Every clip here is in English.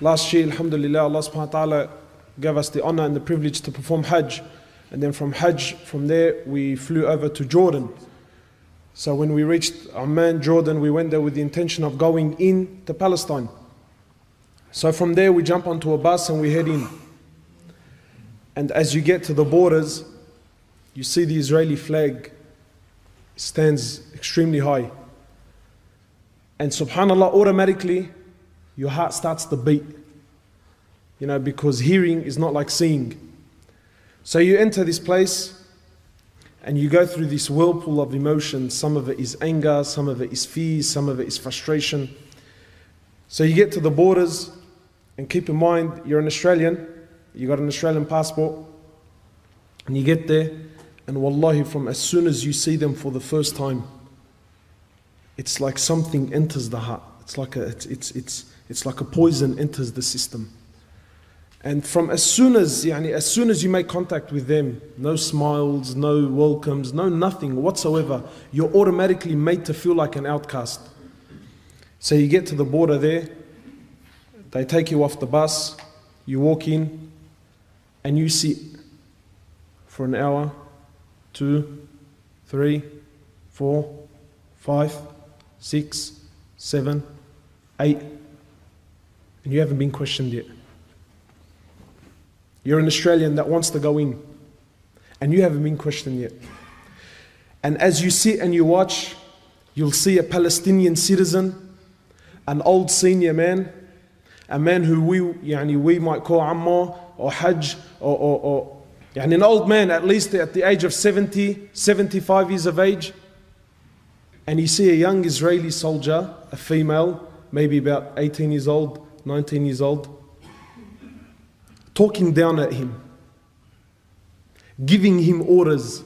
Last year, alhamdulillah, Allah subhanahu wa ta'ala gave us the honor and the privilege to perform Hajj. And then from Hajj, from there, we flew over to Jordan. So when we reached Amman, Jordan, we went there with the intention of going in to Palestine. So from there, we jump onto a bus and we head in. And as you get to the borders, you see the Israeli flag stands extremely high. And subhanAllah, automatically, your heart starts to beat. You know, because hearing is not like seeing. So you enter this place and you go through this whirlpool of emotions. Some of it is anger, some of it is fear, some of it is frustration. So you get to the borders, and keep in mind, you're an Australian, you got an Australian passport, and you get there, and wallahi, from as soon as you see them for the first time, it's like something enters the heart. It's like a poison enters the system. And from as soon as you make contact with them, no smiles, no welcomes, no nothing whatsoever, you're automatically made to feel like an outcast. So you get to the border there, they take you off the bus, you walk in, and you sit for an hour, 2, 3, 4, 5, 6, 7, 8, and you haven't been questioned yet. You're an Australian that wants to go in, and you haven't been questioned yet. And as you sit and you watch, you'll see a Palestinian citizen, an old senior man, a man who we might call Amma or Hajj, or an old man at least at the age of 70, 75 years of age. And you see a young Israeli soldier, a female, maybe about 18 years old, 19 years old, talking down at him, giving him orders.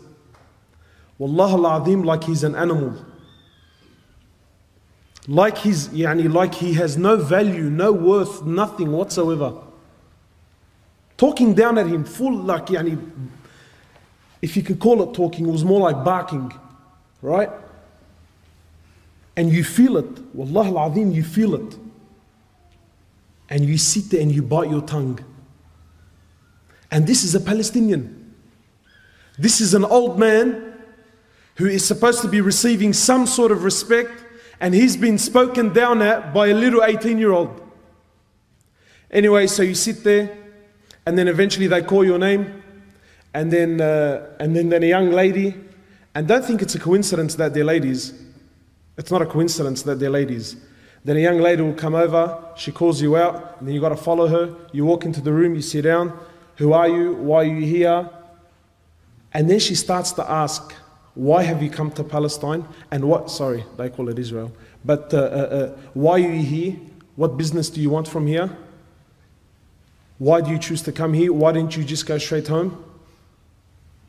Wallah al-Azim, like he's an animal. Like he has no value, no worth, nothing whatsoever. Talking down at him, full if you could call it talking, it was more like barking, right? And you feel it, Wallah al-Azim, you feel it. And you sit there and you bite your tongue. And this is a Palestinian. This is an old man who is supposed to be receiving some sort of respect, and he's been spoken down at by a little 18-year-old. Anyway, so you sit there, and then eventually they call your name, and then a young lady, and don't think it's a coincidence that they're ladies. It's not a coincidence that they're ladies. Then a young lady will come over, she calls you out, and then you got to follow her. You walk into the room, you sit down. Who are you? Why are you here? And then she starts to ask, why have you come to Palestine? And what, sorry, they call it Israel. But why are you here? What business do you want from here? Why do you choose to come here? Why didn't you just go straight home?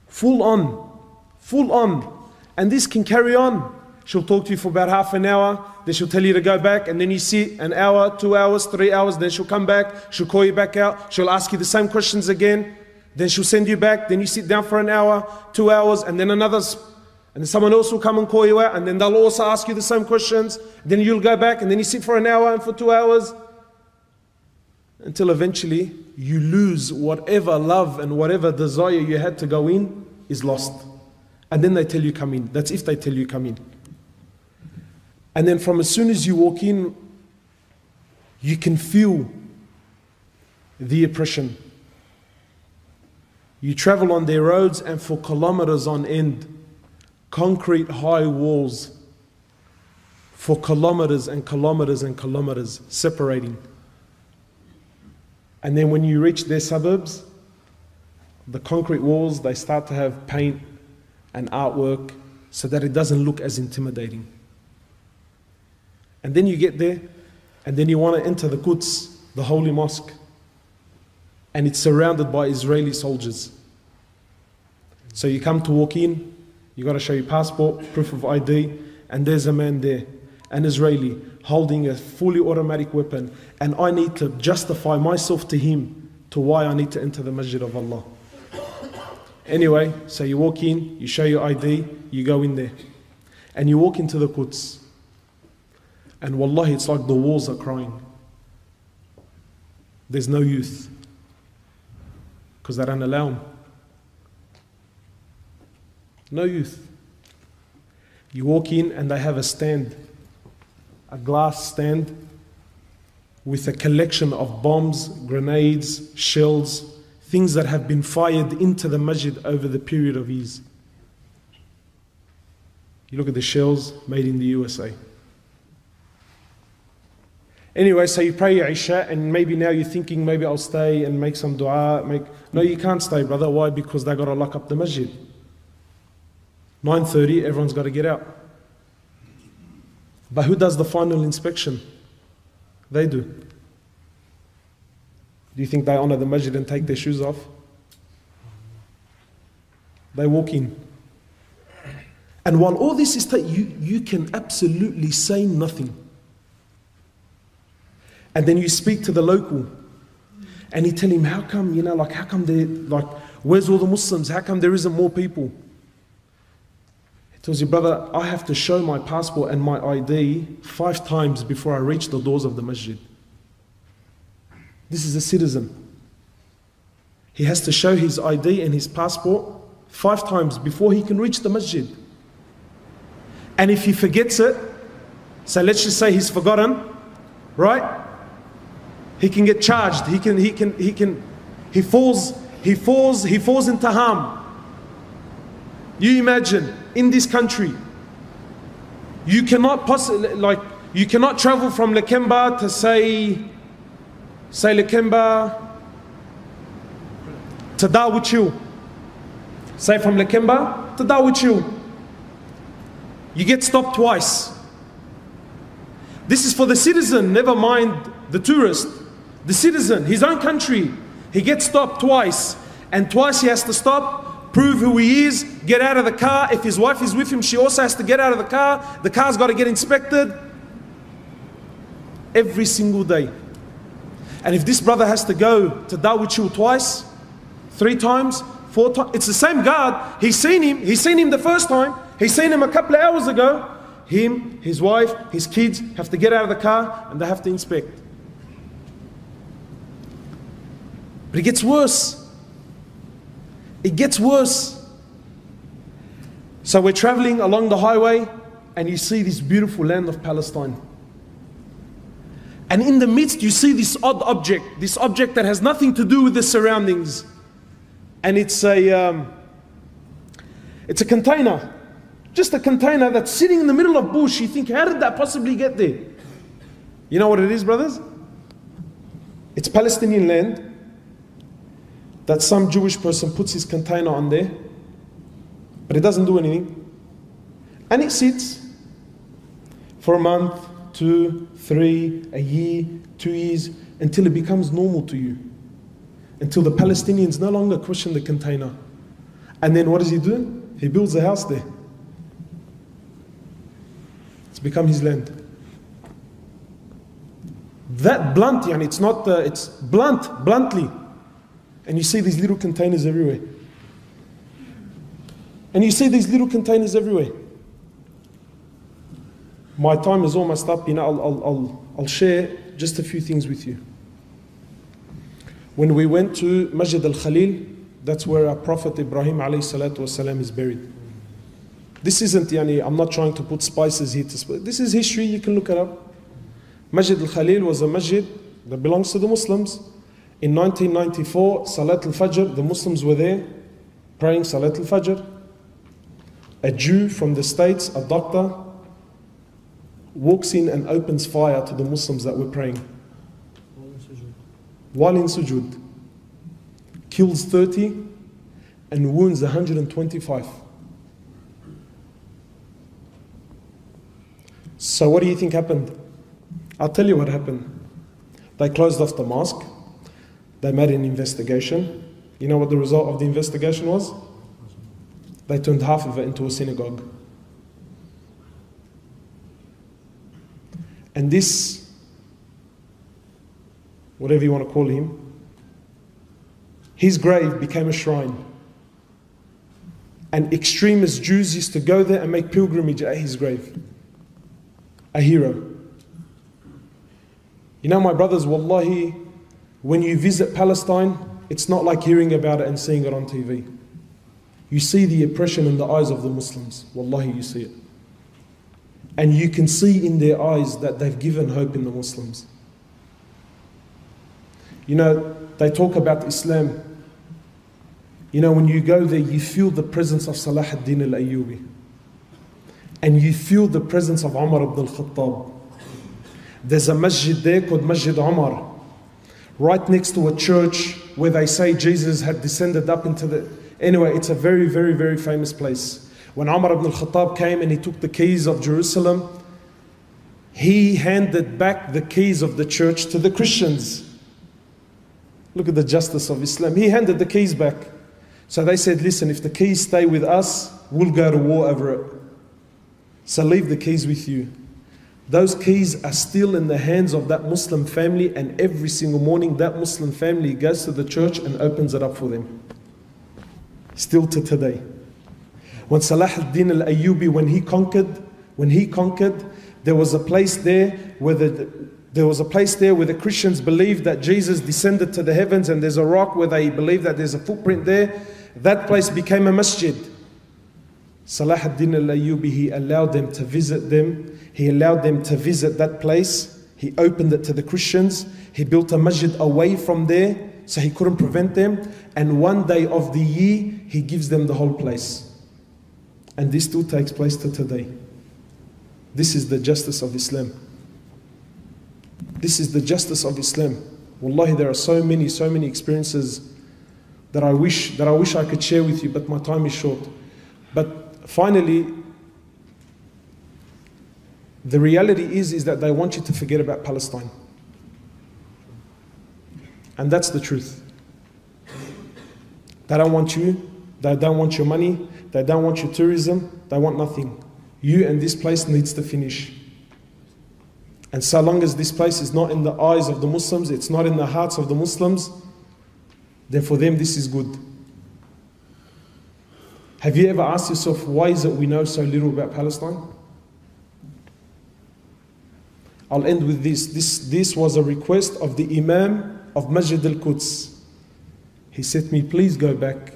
Full on, full on. And this can carry on. She'll talk to you for about half an hour, then she'll tell you to go back, and then you sit an hour, 2 hours, 3 hours, then she'll come back, she'll call you back out, she'll ask you the same questions again, then she'll send you back, then you sit down for an hour, 2 hours, and then and then someone else will come and call you out, and then they'll also ask you the same questions, then you'll go back, and then you sit for an hour and for 2 hours, until eventually you lose whatever love and whatever desire you had to go in is lost. And then they tell you come in. That's if they tell you come in. And then from as soon as you walk in, you can feel the oppression. You travel on their roads, and for kilometers on end, concrete high walls for kilometers and kilometers and kilometers separating. And then when you reach their suburbs, the concrete walls, they start to have paint and artwork so that it doesn't look as intimidating. And then you get there, and then you want to enter the Quds, the holy mosque, and it's surrounded by Israeli soldiers. So you come to walk in, you got to show your passport, proof of ID, and there's a man there, an Israeli, holding a fully automatic weapon, and I need to justify myself to him to why I need to enter the Masjid of Allah. Anyway, so you walk in, you show your ID, you go in there, and you walk into the Quds. And wallahi, it's like the walls are crying. there's no youth. Because they don't allow them. No youth. You walk in and they have a stand, a glass stand with a collection of bombs, grenades, shells, things that have been fired into the masjid over the period of years. You look at the shells made in the USA. Anyway, so you pray your Isha and maybe now you're thinking maybe I'll stay and make some dua. No, you can't stay, brother. Why? Because they got to lock up the masjid. 9:30, everyone's got to get out. But who does the final inspection? They do. Do you think they honor the masjid and take their shoes off? They walk in. And while all this is you can absolutely say nothing. And then you speak to the local and you tell him, how come, how come where's all the Muslims? How come there isn't more people? He tells you, brother, I have to show my passport and my ID 5 times before I reach the doors of the masjid. This is a citizen. He has to show his ID and his passport 5 times before he can reach the masjid. And if he forgets it, so let's just say he's forgotten, right? He can get charged. He falls into harm. You imagine in this country, you cannot travel from Lakemba to say Lakemba to Darwich. Say from Lakemba to Darwich. You get stopped twice. This is for the citizen, never mind the tourist. The citizen, his own country, he gets stopped twice. And twice he has to stop, prove who he is, get out of the car. If his wife is with him, she also has to get out of the car. The car's got to get inspected. Every single day. And if this brother has to go to Darwich twice, 3 times, 4 times, it's the same guard. He's seen him the first time. He's seen him a couple of hours ago. Him, his wife, his kids have to get out of the car and they have to inspect. But it gets worse. It gets worse. So we're traveling along the highway and you see this beautiful land of Palestine. And in the midst you see this odd object, this object that has nothing to do with the surroundings. And it's a container. Just a container that's sitting in the middle of bush. You think, how did that possibly get there? You know what it is, brothers? It's Palestinian land that some Jewish person puts his container on there, but it doesn't do anything. And it sits for a month, 2, 3, a year, 2 years, until it becomes normal to you. Until the Palestinians no longer question the container. And then what does he do? He builds a house there. It's become his land. That blunt, it's not, it's bluntly. And you see these little containers everywhere. And you see these little containers everywhere. My time is almost up. I'll share just a few things with you. When we went to Masjid al-Khalil, that's where our Prophet Ibrahim alayhi salatu wasalam is buried. This isn't, I'm not trying to put spices here. This is history, you can look it up. Masjid al-Khalil was a masjid that belongs to the Muslims. In 1994, Salat al-Fajr, the Muslims were there praying Salat al-Fajr. A Jew from the States, a doctor, walks in and opens fire to the Muslims that were praying. While in sujood. Kills 30 and wounds 125. So what do you think happened? I'll tell you what happened. They closed off the mosque. They made an investigation. You know what the result of the investigation was? They turned half of it into a synagogue. And this, whatever you want to call him, his grave became a shrine. And extremist Jews used to go there and make pilgrimage at his grave. A hero. You know, my brothers, wallahi, When you visit Palestine, it's not like hearing about it and seeing it on TV. You see the oppression in the eyes of the Muslims. Wallahi, you see it. And you can see in their eyes that they've given hope in the Muslims. You know, they talk about Islam. You know, when you go there, you feel the presence of Salah ad-Din al-Ayyubi. And you feel the presence of Umar ibn al-Khattab. There's a masjid there called Masjid Umar, right next to a church where they say Jesus had descended up into the... Anyway, it's a very, very, very famous place. When Umar ibn al-Khattab came and he took the keys of Jerusalem, he handed back the keys of the church to the Christians. Look at the justice of Islam. He handed the keys back. So they said, listen, if the keys stay with us, we'll go to war over it. So leave the keys with you. Those keys are still in the hands of that Muslim family, and every single morning that Muslim family goes to the church and opens it up for them. Still to today. When Salah ad-Din al-Ayyubi, when he conquered, there was a place there where the Christians believed that Jesus descended to the heavens, and there's a rock where they believe that there's a footprint there. That place became a masjid. Salah ad-Din al-Ayyubi, he allowed them to visit them. He allowed them to visit that place. He opened it to the Christians. He built a masjid away from there, so he couldn't prevent them. And one day of the year, he gives them the whole place. And this still takes place to today. This is the justice of Islam. This is the justice of Islam. Wallahi, there are so many experiences that I wish I could share with you, but my time is short. But finally, the reality is that they want you to forget about Palestine. And that's the truth. They don't want you, they don't want your money, they don't want your tourism, they want nothing. You and this place needs to finish. And so long as this place is not in the eyes of the Muslims, it's not in the hearts of the Muslims, then for them this is good. Have you ever asked yourself, why is it we know so little about Palestine? I'll end with this. This was a request of the Imam of Masjid al-Quds. He said to me, please go back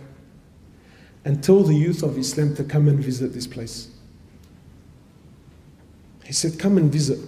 and tell the youth of Islam to come and visit this place. He said, come and visit.